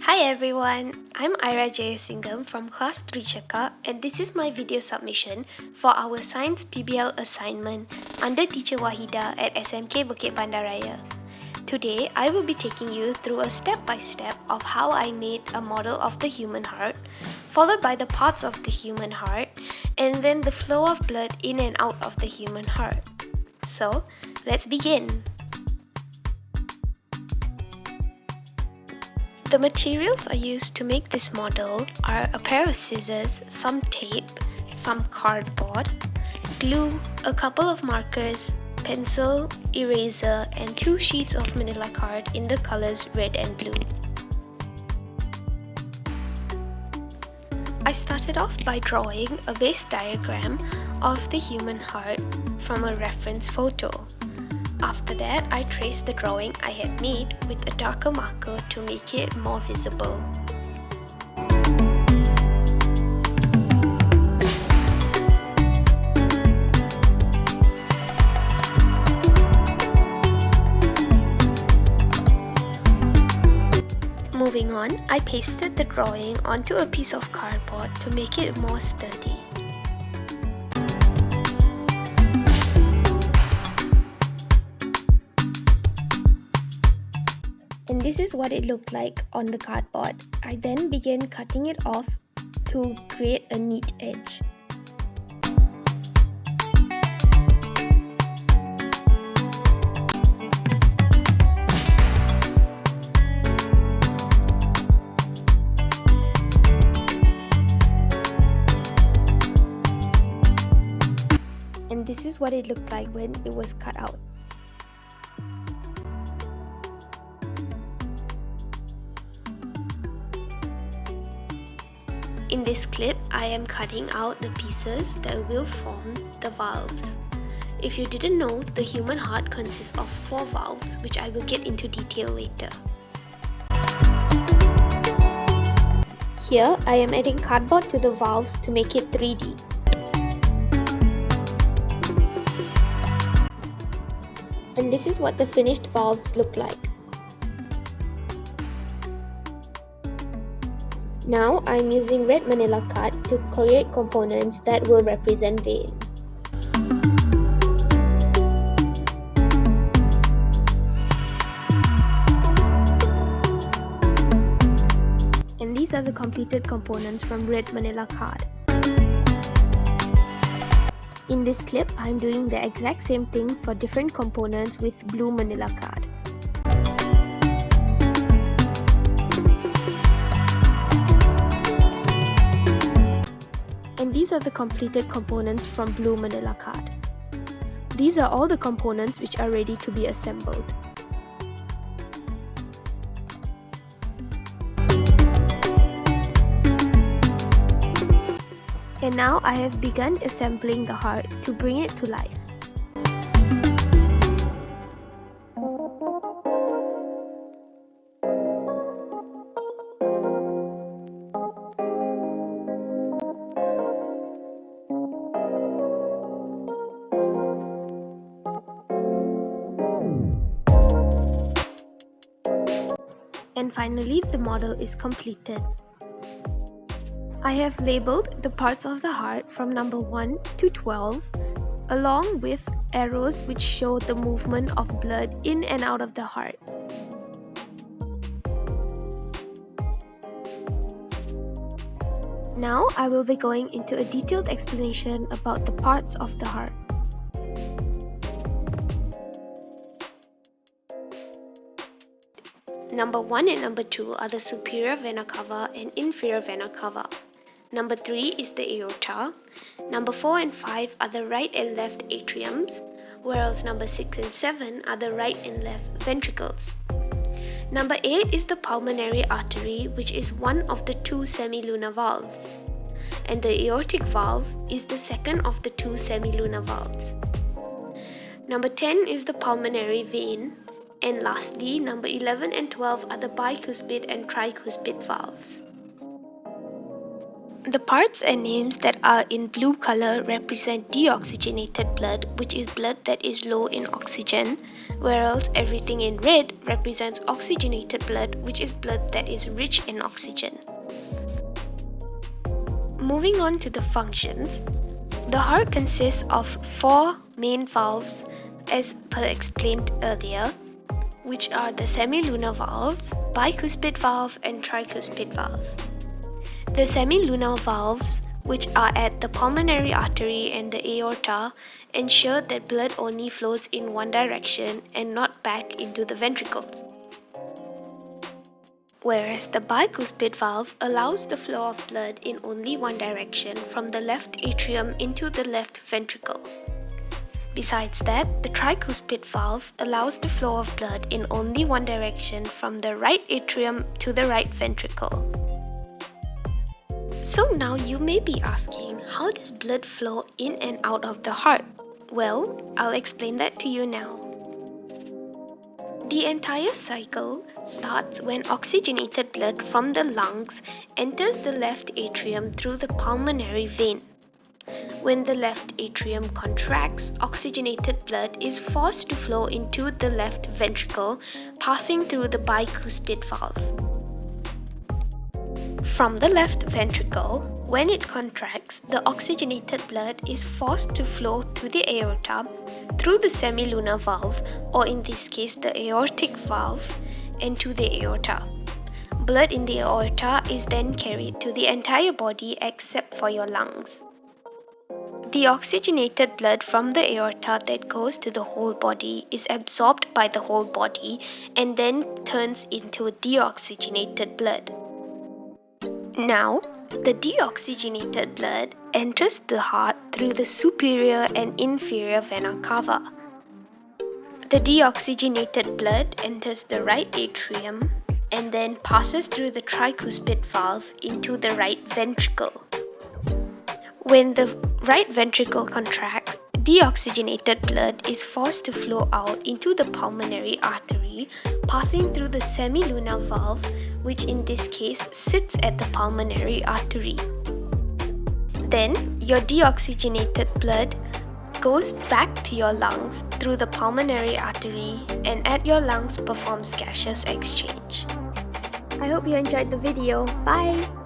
Hi everyone, I'm AIRA JEYASINGAM from class 3 CEKAP and this is my video submission for our Science PBL assignment under Teacher Wahida at SMK Bukit Bandaraya. Today, I will be taking you through a step-by-step of how I made a model of the human heart, followed by the parts of the human heart, and then the flow of blood in and out of the human heart. So, let's begin. The materials I used to make this model are a pair of scissors, some tape, some cardboard, glue, a couple of markers, pencil, eraser, and 2 sheets of manila card in the colors red and blue. I started off by drawing a base diagram of the human heart from a reference photo. After that, I traced the drawing I had made with a darker marker to make it more visible. Moving on, I pasted the drawing onto a piece of cardboard to make it more sturdy. And this is what it looked like on the cardboard. I then began cutting it off to create a neat edge. And this is what it looked like when it was cut out. In this clip, I am cutting out the pieces that will form the valves. If you didn't know, the human heart consists of 4 valves, which I will get into detail later. Here, I am adding cardboard to the valves to make it 3D. And this is what the finished valves look like. Now, I'm using red manila cut to create components that will represent veins. And these are the completed components from red manila card. In this clip, I'm doing the exact same thing for different components with blue manila card. And these are the completed components from blue manila card. These are all the components which are ready to be assembled. And now I have begun assembling the heart to bring it to life. And finally, the model is completed. I have labeled the parts of the heart from number 1 to 12, along with arrows which show the movement of blood in and out of the heart. Now, I will be going into a detailed explanation about the parts of the heart. Number 1 and number 2 are the superior vena cava and inferior vena cava. Number 3 is the aorta. Number 4 and 5 are the right and left atriums, whereas number 6 and 7 are the right and left ventricles. Number 8 is the pulmonary artery, which is one of the 2 semilunar valves. And the aortic valve is the second of the 2 semilunar valves. Number 10 is the pulmonary vein. And lastly, number 11 and 12 are the bicuspid and tricuspid valves. The parts and names that are in blue color represent deoxygenated blood, which is blood that is low in oxygen, whereas everything in red represents oxygenated blood, which is blood that is rich in oxygen. Moving on to the functions, the heart consists of 4 main valves as per explained earlier, which are the semilunar valves, bicuspid valve and tricuspid valve. The semilunar valves, which are at the pulmonary artery and the aorta, ensure that blood only flows in one direction and not back into the ventricles. Whereas the bicuspid valve allows the flow of blood in only one direction from the left atrium into the left ventricle. Besides that, the tricuspid valve allows the flow of blood in only one direction from the right atrium to the right ventricle. So now you may be asking, how does blood flow in and out of the heart? Well, I'll explain that to you now. The entire cycle starts when oxygenated blood from the lungs enters the left atrium through the pulmonary vein. When the left atrium contracts, oxygenated blood is forced to flow into the left ventricle, passing through the bicuspid valve. From the left ventricle, when it contracts, the oxygenated blood is forced to flow to the aorta through the semilunar valve, or in this case the aortic valve, and to the aorta. Blood in the aorta is then carried to the entire body except for your lungs. The oxygenated blood from the aorta that goes to the whole body is absorbed by the whole body and then turns into deoxygenated blood. Now, the deoxygenated blood enters the heart through the superior and inferior vena cava. The deoxygenated blood enters the right atrium and then passes through the tricuspid valve into the right ventricle. When the right ventricle contracts, deoxygenated blood is forced to flow out into the pulmonary artery, passing through the semilunar valve, which in this case sits at the pulmonary artery. Then, your deoxygenated blood goes back to your lungs through the pulmonary artery and at your lungs performs gaseous exchange. I hope you enjoyed the video. Bye!